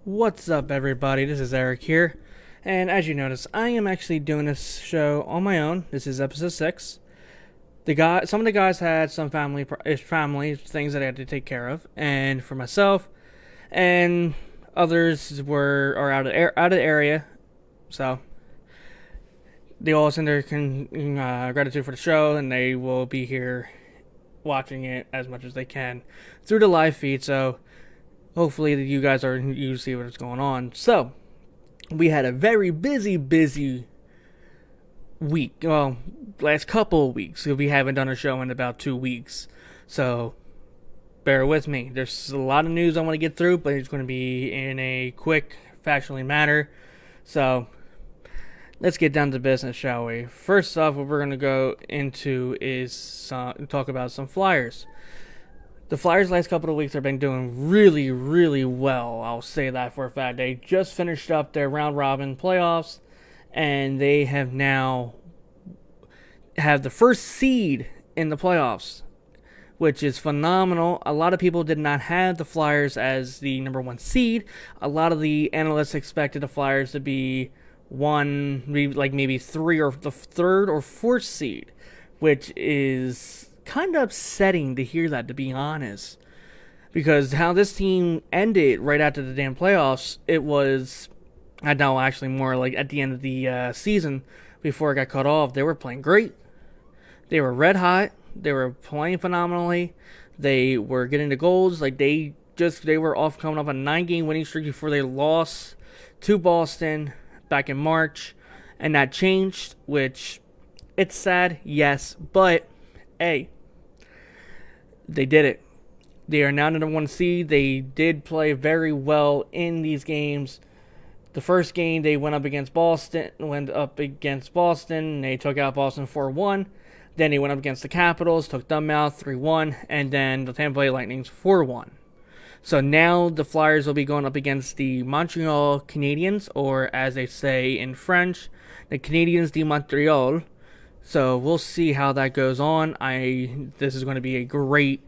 What's up, everybody? This is Eric here, and as you notice, I am actually doing this show on my own. This is episode 6. Some of the guys had some family things that I had to take care of, and for myself, and others are out of the area, so they all send their gratitude for the show, and they will be here watching it as much as they can through the live feed. So hopefully you see what's going on. So we had a very busy week. Well, last couple of weeks. We haven't done a show in about 2 weeks. So bear with me. There's a lot of news I want to get through, but it's going to be in a quick, fashionably manner. So let's get down to business, shall we? First off, what we're going to go into is talk about some Flyers. The Flyers last couple of weeks have been doing really well. I'll say that for a fact. They just finished up their round robin playoffs, and they have now have the first seed in the playoffs, which is phenomenal. A lot of people did not have the Flyers as the number one seed. A lot of the analysts expected the Flyers to be maybe three or the third or fourth seed, which is kind of upsetting to hear that, to be honest, because how this team ended right after the damn playoffs, it was, I know, actually more like at the end of the season before it got cut off. They were playing great. They were red hot. They were playing phenomenally. They were getting the goals. They were off coming up a 9-game winning streak before they lost to Boston back in March, and that changed, which it's sad, yes, but hey, they did it. They are now number one seed. They did play very well in these games. The first game they went up against Boston. They took out Boston 4-1. Then they went up against the Capitals, took them out 3-1, and then the Tampa Bay Lightning's 4-1. So now the Flyers will be going up against the Montreal Canadiens, or as they say in French, the Canadiens de Montreal. So we'll see how that goes on. This is going to be a great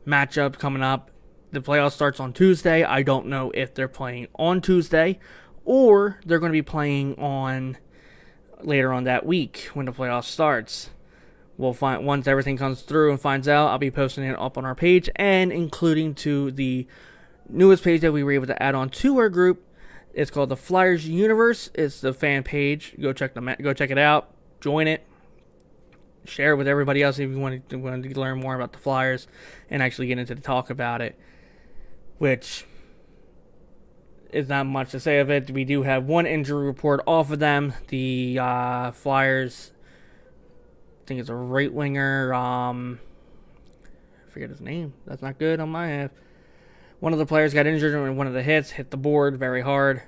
matchup coming up. The playoff starts on Tuesday. I don't know if they're playing on Tuesday or they're going to be playing on later on that week when the playoff starts. We'll find once everything comes through and finds out. I'll be posting it up on our page and including to the newest page that we were able to add on to our group. It's called the Flyers Universe. It's the fan page. Go check it out. Join it. Share it with everybody else if you wanted to learn more about the Flyers and actually get into the talk about it, which is not much to say of it. We do have one injury report off of them. The Flyers, I think it's a right winger. I forget his name. That's not good on my half. One of the players got injured and one of the hit the board very hard,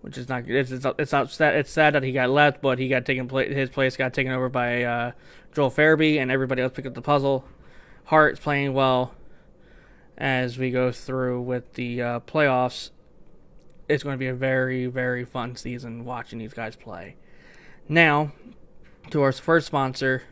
which is not good. It's sad that he got left, but he got his place got taken over by Joel Farabee, and everybody else picked up the puzzle. Hart's playing well as we go through with the playoffs. It's going to be a very fun season watching these guys play. Now, to our first sponsor,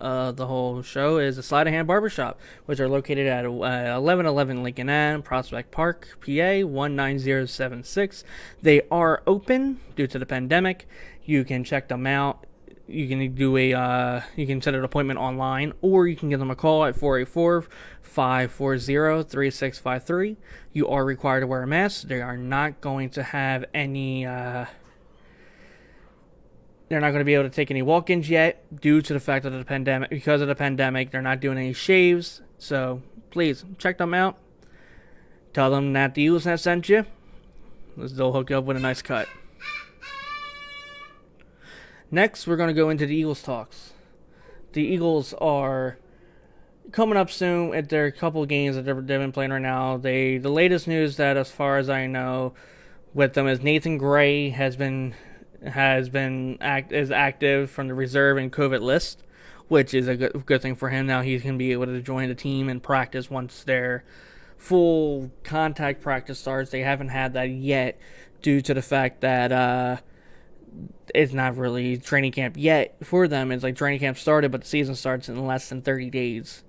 the whole show is the Sleight of Hand Barbershop, which are located at 1111 Lincoln Ave, Prospect Park, PA 19076. They are open due to the pandemic. You can check them out. You can you can set an appointment online, or you can give them a call at 484-540-3653. You are required to wear a mask. They are not going to have any they're not going to be able to take any walk-ins yet due to the fact of the pandemic. Because of the pandemic, they're not doing any shaves. So please check them out. Tell them that the Eagles have sent you. They'll hook you up with a nice cut. Next, we're going to go into the Eagles talks. The Eagles are coming up soon at their couple of games that they've been playing right now. The latest news that, as far as I know, with them is Nathan Gray is active from the reserve and COVID list, which is a good thing for him. Now he can be able to join the team and practice once their full contact practice starts. They haven't had that yet due to the fact that it's not really training camp yet for them. It's like training camp started, but the season starts in less than 30 days,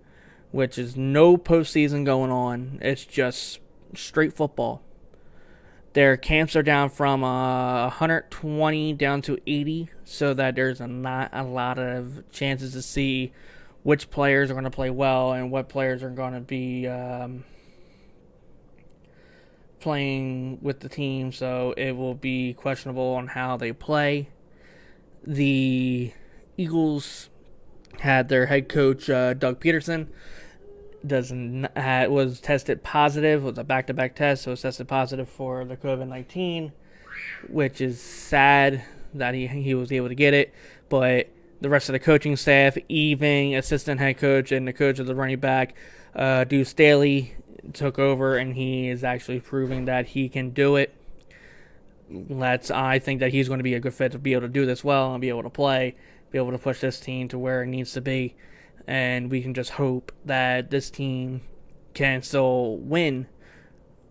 which is no postseason going on. It's just straight football. Their camps are down from 120 down to 80, so that there's not a lot of chances to see which players are going to play well and what players are going to be playing with the team. So it will be questionable on how they play. The Eagles had their head coach Doug Peterson was tested positive. It was a back-to-back test, so it was tested positive for the COVID-19, which is sad that he was able to get it. But the rest of the coaching staff, even assistant head coach and the coach of the running back, Deuce Staley, took over, and he is actually proving that he can do it. I think that he's going to be a good fit to be able to do this well and be able to play, be able to push this team to where it needs to be. And we can just hope that this team can still win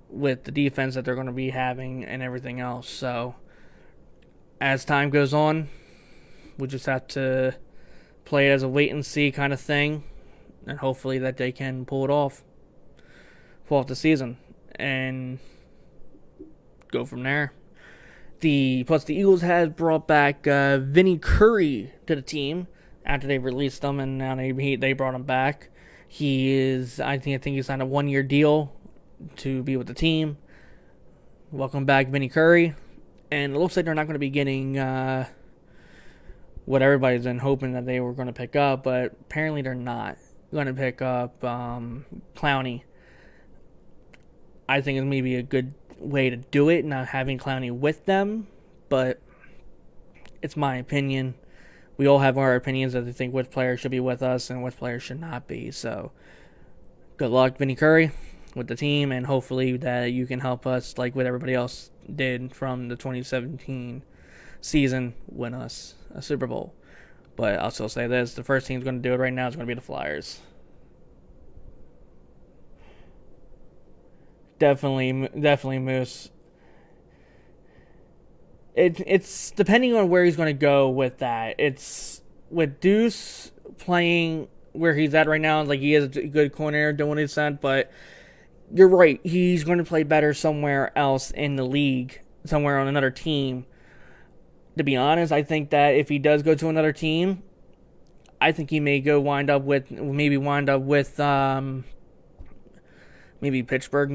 with the defense that they're going to be having and everything else. So, as time goes on, we just have to play it as a wait-and-see kind of thing. And hopefully that they can pull off the season and go from there. Plus, the Eagles had brought back Vinny Curry to the team after they released him, and now they brought him back. I think he signed a 1-year deal to be with the team. Welcome back, Vinny Curry. And it looks like they're not going to be getting what everybody's been hoping that they were going to pick up, but apparently they're not going to pick up Clowney. I think it's maybe a good way to do it, not having Clowney with them, but it's my opinion. We all have our opinions that they think which player should be with us and which player should not be. So, good luck, Vinny Curry, with the team, and hopefully that you can help us, like what everybody else did from the 2017 season, win us a Super Bowl. But I'll still say this: the first team's going to do it right now is going to be the Flyers. Definitely, Moose. It's depending on where he's going to go with that. It's with Deuce playing where he's at right now. Like, he is a good corner doing his son, but you're right. He's going to play better somewhere else in the league, somewhere on another team. To be honest, I think that if he does go to another team, I think he may wind up with maybe Pittsburgh,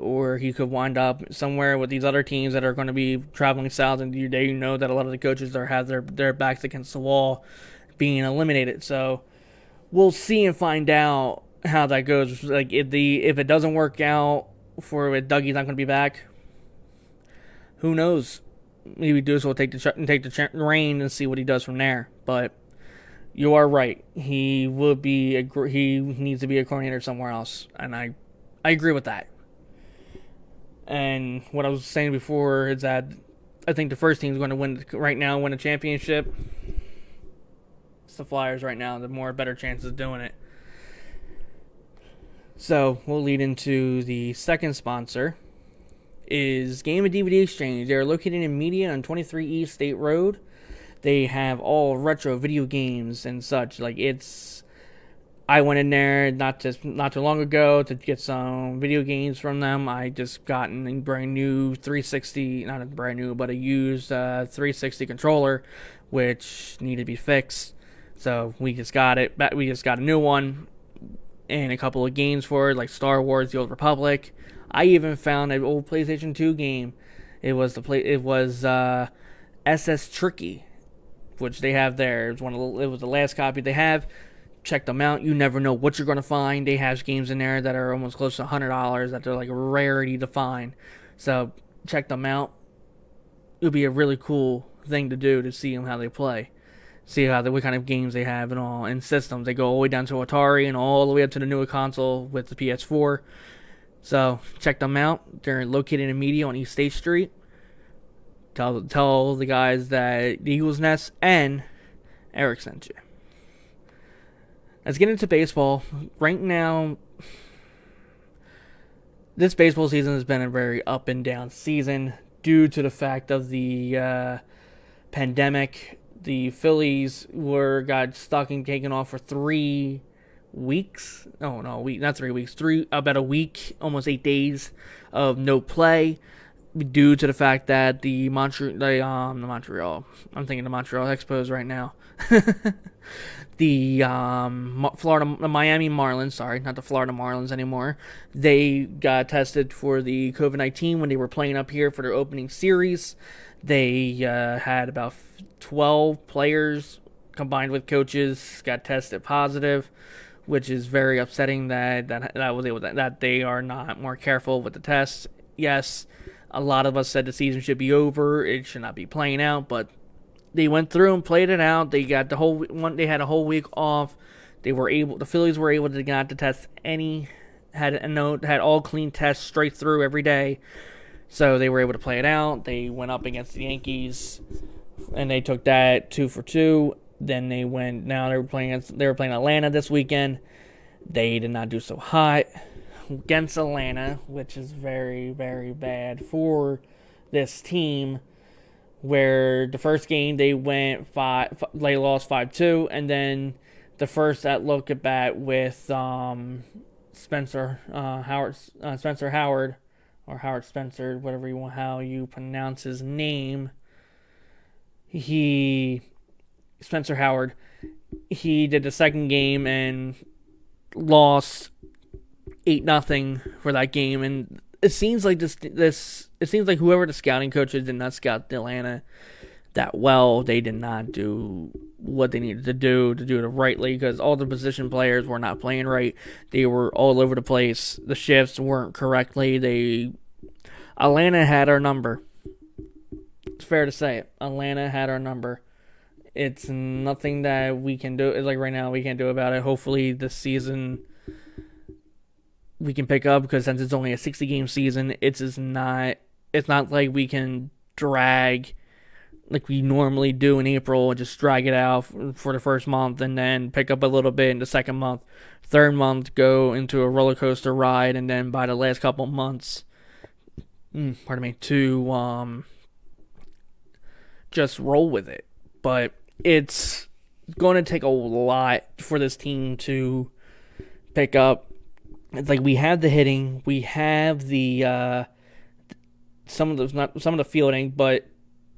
or he could wind up somewhere with these other teams that are going to be traveling south, and you know that a lot of the coaches have their backs against the wall, being eliminated. So we'll see and find out how that goes. Like, if it doesn't work out with Dougie's not going to be back, who knows? Maybe Deuce will take the reign and see what he does from there. But you are right. He needs to be a coordinator somewhere else, and I agree with that. And what I was saying before is that I think the first team is going to win a championship. It's the Flyers right now. The better chances of doing it. So we'll lead into the second sponsor. Is Game and DVD Exchange. They're located in Media on 23 East State Road. They have all retro video games and such. I went in there not too long ago to get some video games from them. I just gotten a brand new 360, not a brand new, but a used 360 controller, which needed to be fixed. So we just got it. We just got a new one and a couple of games for it, like Star Wars: The Old Republic. I even found an old PlayStation 2 game. It was SS Tricky, which they have there. It was the last copy they have. Check them out. You never know what you're going to find. They have games in there that are almost close to $100 that they're like a rarity to find. So check them out. It'll be a really cool thing to do to see them how they play. See what kind of games they have and systems. They go all the way down to Atari and all the way up to the newer console with the PS4. So check them out. They're located in Media on East State Street. Tell the guys that the Eagles Nest and Eric sent you. Let's get into baseball. Right now, this baseball season has been a very up and down season due to the fact of the pandemic. The Phillies got stuck and taken off for 3 weeks. Oh, no, not 3 weeks. About a week, almost 8 days of no play. due to the fact that the Montreal, I'm thinking the Montreal Expos right now. The the Miami Marlins, sorry, not the Florida Marlins anymore. They got tested for the COVID-19 when they were playing up here for their opening series. They had about 12 players combined with coaches got tested positive, which is very upsetting that they are not more careful with the tests. Yes, a lot of us said the season should be over; it should not be playing out, but they went through and played it out. They got the whole one. They had a whole week off. The Phillies were able to not to test any. Had all clean tests straight through every day, so they were able to play it out. They went up against the Yankees, and they took that 2-2. Then they went. Now they were playing Atlanta this weekend. They did not do so hot against Atlanta, which is very, very bad for this team. Where the first game they went they lost 5-2, and then the first look at bat with Spencer Howard, or Howard Spencer, whatever you want, how you pronounce his name. Spencer Howard, he did the second game and lost 8-0 for that game, and it seems like whoever the scouting coaches did not scout Atlanta that well. They did not do what they needed to do it rightly, because all the position players were not playing right. They were all over the place. The shifts weren't correctly. Atlanta had our number. It's fair to say it. Atlanta had our number. It's nothing that we can do. It's like right now we can't do about it. Hopefully this season we can pick up, because since it's only a 60-game season, it's not like we can drag like we normally do in April and just drag it out for the first month and then pick up a little bit in the second month, third month, go into a roller coaster ride, and then by the last couple months, to just roll with it. But it's going to take a lot for this team to pick up. It's like we have the hitting, we have the some of the fielding, but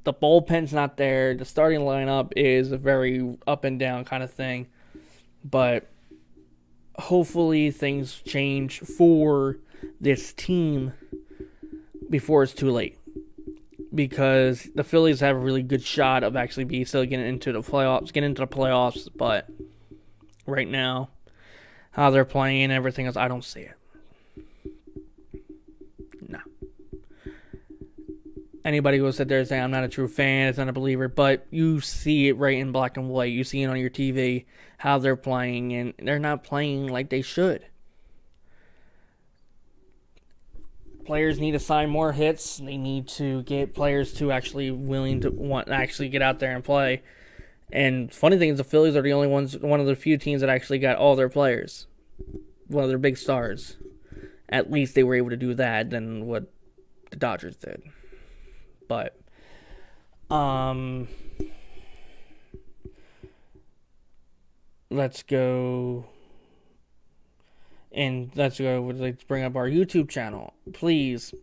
the bullpen's not there. The starting lineup is a very up and down kind of thing. But hopefully things change for this team before it's too late, because the Phillies have a really good shot of actually still getting into the playoffs. But right now, how they're playing and everything else, I don't see it. No. Anybody who will sit there and say, I'm not a true fan, it's not a believer, but you see it right in black and white. You see it on your TV, how they're playing, and they're not playing like they should. Players need to sign more hits. They need to get players to actually actually get out there and play. And funny thing is, the Phillies are the only ones, one of the few teams that actually got all their players, one of their big stars. At least they were able to do that than what the Dodgers did. But, let's go. Let's bring up our YouTube channel. Please,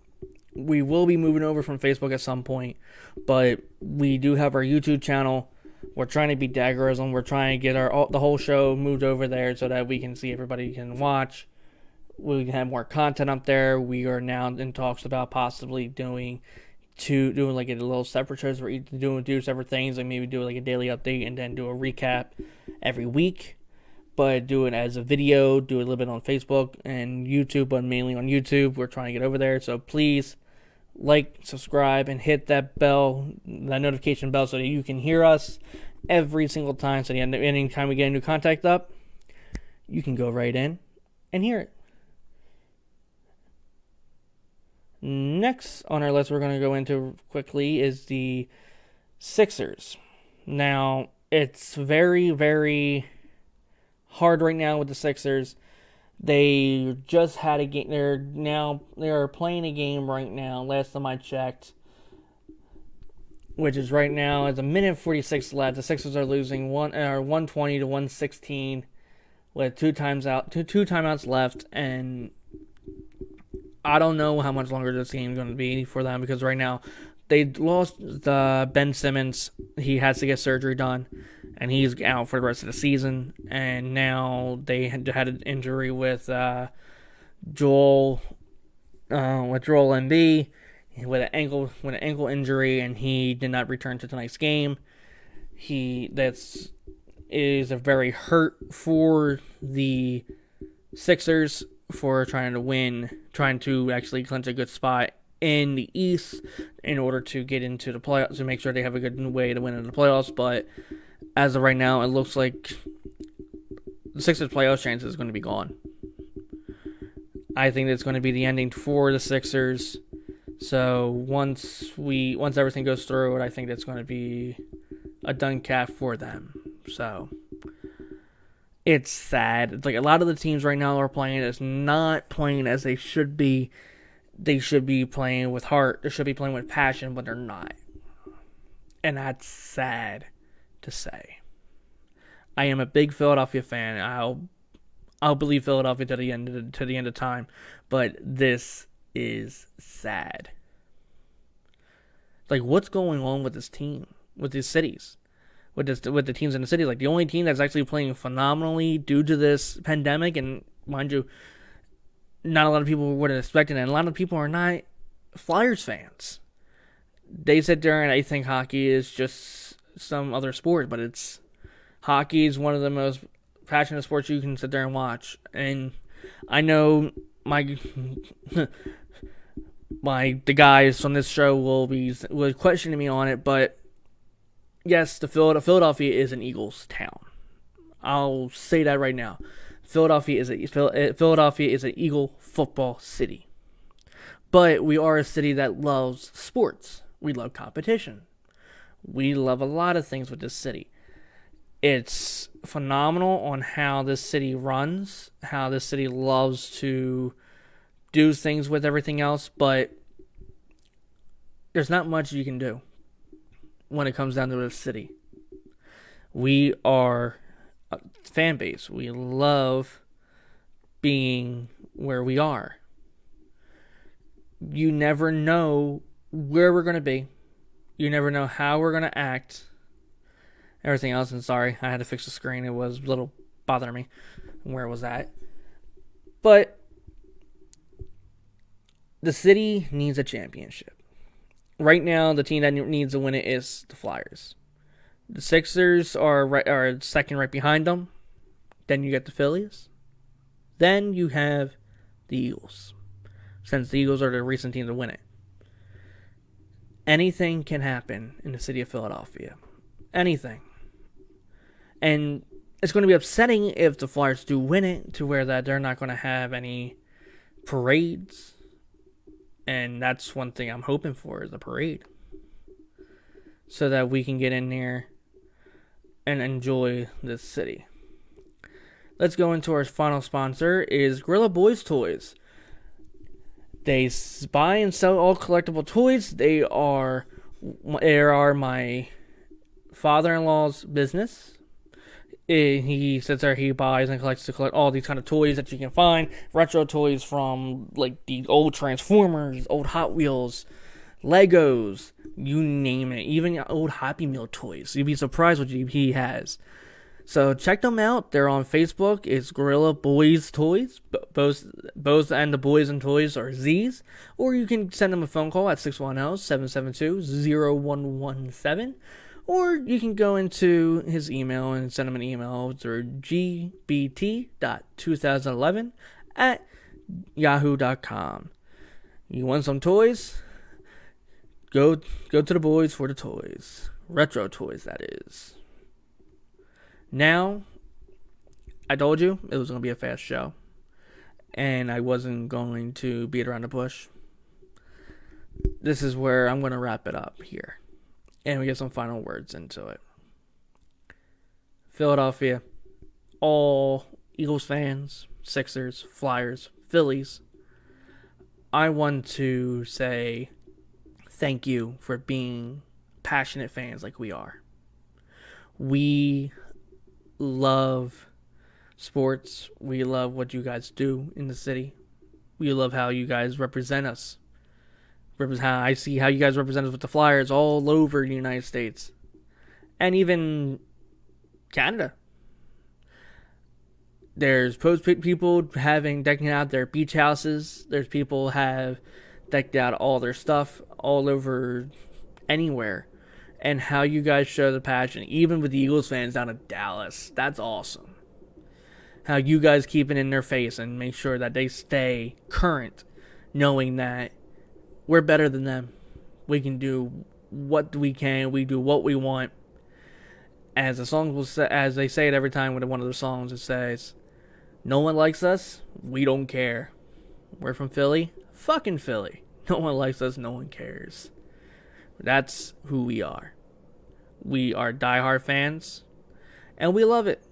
we will be moving over from Facebook at some point, but we do have our YouTube channel. We're trying to beat Daggerism. We're trying to get the whole show moved over there so that we can see, everybody can watch. We can have more content up there. We are now in talks about possibly doing like a little separate shows where we do separate things, like maybe do like a daily update and then do a recap every week. But do it as a video, do it a little bit on Facebook and YouTube, but mainly on YouTube. We're trying to get over there, so please like, subscribe, and hit that bell, that notification bell, so that you can hear us every single time. So anytime we get a new contact up, you can go right in and hear it. Next on our list we're going to go into quickly is the Sixers. Now, it's very, very hard right now with the Sixers. They just had a game. They are playing a game right now. Last time I checked, which is right now, it's a minute 46 left. The Sixers are losing 120 to 116 with two timeouts left, and I don't know how much longer this game is going to be for them because right now they lost the Ben Simmons. He has to get surgery done, and he's out for the rest of the season. And now they had an injury with Joel Embiid with an ankle injury, and he did not return to tonight's game. Is a very hurt for the Sixers for trying to actually clinch a good spot in the East in order to get into the playoffs, to make sure they have a good way to win in the playoffs. But as of right now, it looks like the Sixers' playoff chance is going to be gone. I think it's going to be the ending for the Sixers. So once everything goes through it, I think that's going to be a done cap for them. So it's sad. It's like a lot of the teams right now are playing as not playing as they should be. They should be playing with heart. They should be playing with passion, but they're not. And that's sad to say. I am a big Philadelphia fan. I'll believe Philadelphia to the end of time, but this is sad. Like, what's going on with this team, with these cities, with the teams in the city? Like, the only team that's actually playing phenomenally due to this pandemic, and mind you, not a lot of people would have expected it, and a lot of people are not Flyers fans. They sit there and I think hockey is just some other sport, but hockey is one of the most passionate sports you can sit there and watch. And I know the guys on this show will question me on it, but yes, Philadelphia is an Eagles town. I'll say that right now. Philadelphia is an Eagle football city. But we are a city that loves sports. We love competition. We love a lot of things with this city. It's phenomenal on how this city runs, how this city loves to do things with everything else, but there's not much you can do when it comes down to this city. We are a fan base. We love being where we are. You never know where we're going to be. You never know how we're going to act. Everything else, and sorry, I had to fix the screen. It was a little bothering me where it was at. But the city needs a championship. Right now, the team that needs to win it is the Flyers. The Sixers are second right behind them. Then you get the Phillies. Then you have the Eagles, since the Eagles are the recent team to win it. Anything can happen in the city of Philadelphia. Anything. And it's going to be upsetting if the Flyers do win it, to where that they're not going to have any parades. And that's one thing I'm hoping for, is a parade. So that we can get in there and enjoy this city. Let's go into our final sponsor, is Gorilla Boys Toys. They buy and sell all collectible toys. They are my father-in-law's business. He sits there, he buys and collects all these kind of toys that you can find. Retro toys from like the old Transformers, old Hot Wheels, Legos, you name it. Even old Happy Meal toys. You'd be surprised what he has. So check them out. They're on Facebook. It's Gorilla Boys Toys. Both and the boys and toys are Z's. Or you can send them a phone call at 610-772-0117. Or you can go into his email and send him an email through gbt2011@yahoo.com. You want some toys? Go to the boys for the toys. Retro toys, that is. Now, I told you it was going to be a fast show. And I wasn't going to beat around the bush. This is where I'm going to wrap it up here. And we get some final words into it. Philadelphia, all Eagles fans, Sixers, Flyers, Phillies, I want to say thank you for being passionate fans like we are. We love sports. We love what you guys do in the city. We love how you guys represent us. How I see how you guys represent us with the Flyers all over the United States. And even Canada. There's people decking out their beach houses. There's people have decked out all their stuff all over anywhere. And how you guys show the passion, even with the Eagles fans down in Dallas. That's awesome. How you guys keep it in their face and make sure that they stay current, knowing that we're better than them. We can do what we can. We do what we want. As the song will say, as they say it every time with one of their songs, it says, "No one likes us. We don't care. We're from Philly. Fucking Philly. No one likes us. No one cares." That's who we are. We are diehard fans, and we love it.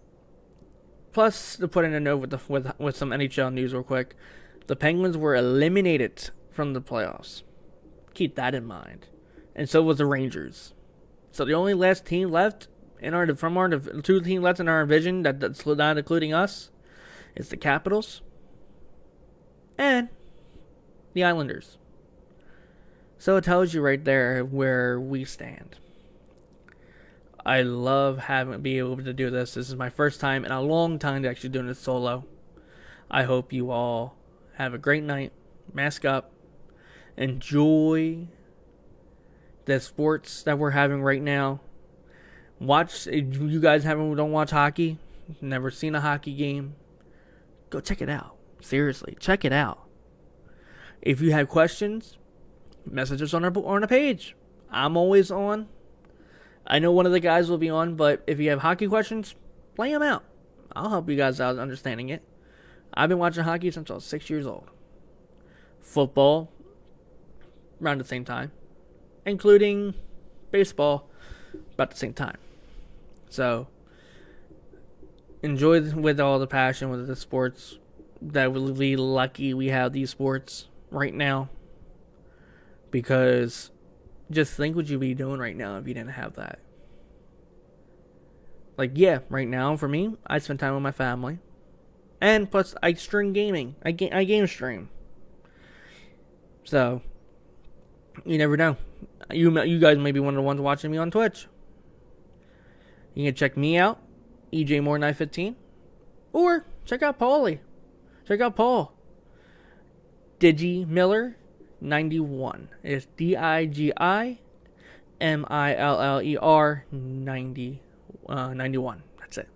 Plus, to put in a note with some NHL news real quick, the Penguins were eliminated from the playoffs. Keep that in mind. And so was the Rangers. So the only last team left from our two teams left in our division that's not including us is the Capitals and the Islanders. So it tells you right there where we stand. I love being able to do this. This is my first time in a long time to actually doing this solo. I hope you all have a great night. Mask up. Enjoy the sports that we're having right now. Watch, if you guys don't watch hockey, never seen a hockey game, go check it out. Seriously, check it out. If you have questions, message us on our page. I'm always on. I know one of the guys will be on, but if you have hockey questions, lay them out. I'll help you guys out understanding it. I've been watching hockey since I was 6 years old. Football, around the same time, including baseball, about the same time. So, enjoy with all the passion with the sports. That we're really lucky we have these sports right now. Because just think what you'd be doing right now if you didn't have that. Like, yeah, right now for me, I spend time with my family. And plus, I stream gaming. I game stream. So, you never know. You guys may be one of the ones watching me on Twitch. You can check me out, EJ Moore 915, or check out Paulie. Check out Paul. Digi Miller 91. It's DIGIMILLER 91. That's it.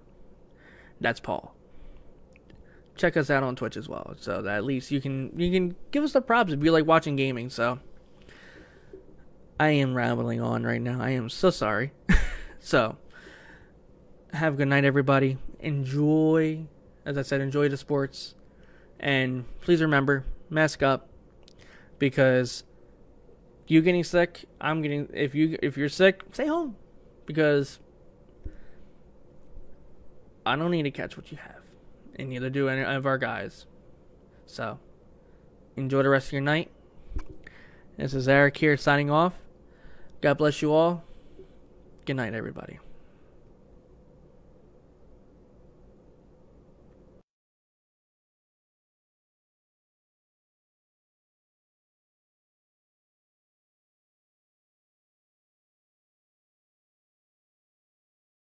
That's Paul. Check us out on Twitch as well, so that at least you can give us the props if you like watching gaming. So I am rambling on right now. I am so sorry. So have a good night, everybody. Enjoy, as I said, enjoy the sports, and please remember, mask up, because you getting sick, I'm getting. If you're sick, stay home, because I don't need to catch what you have, and neither do any of our guys. So enjoy the rest of your night. This is Eric here signing off. God bless you all. Good night, everybody.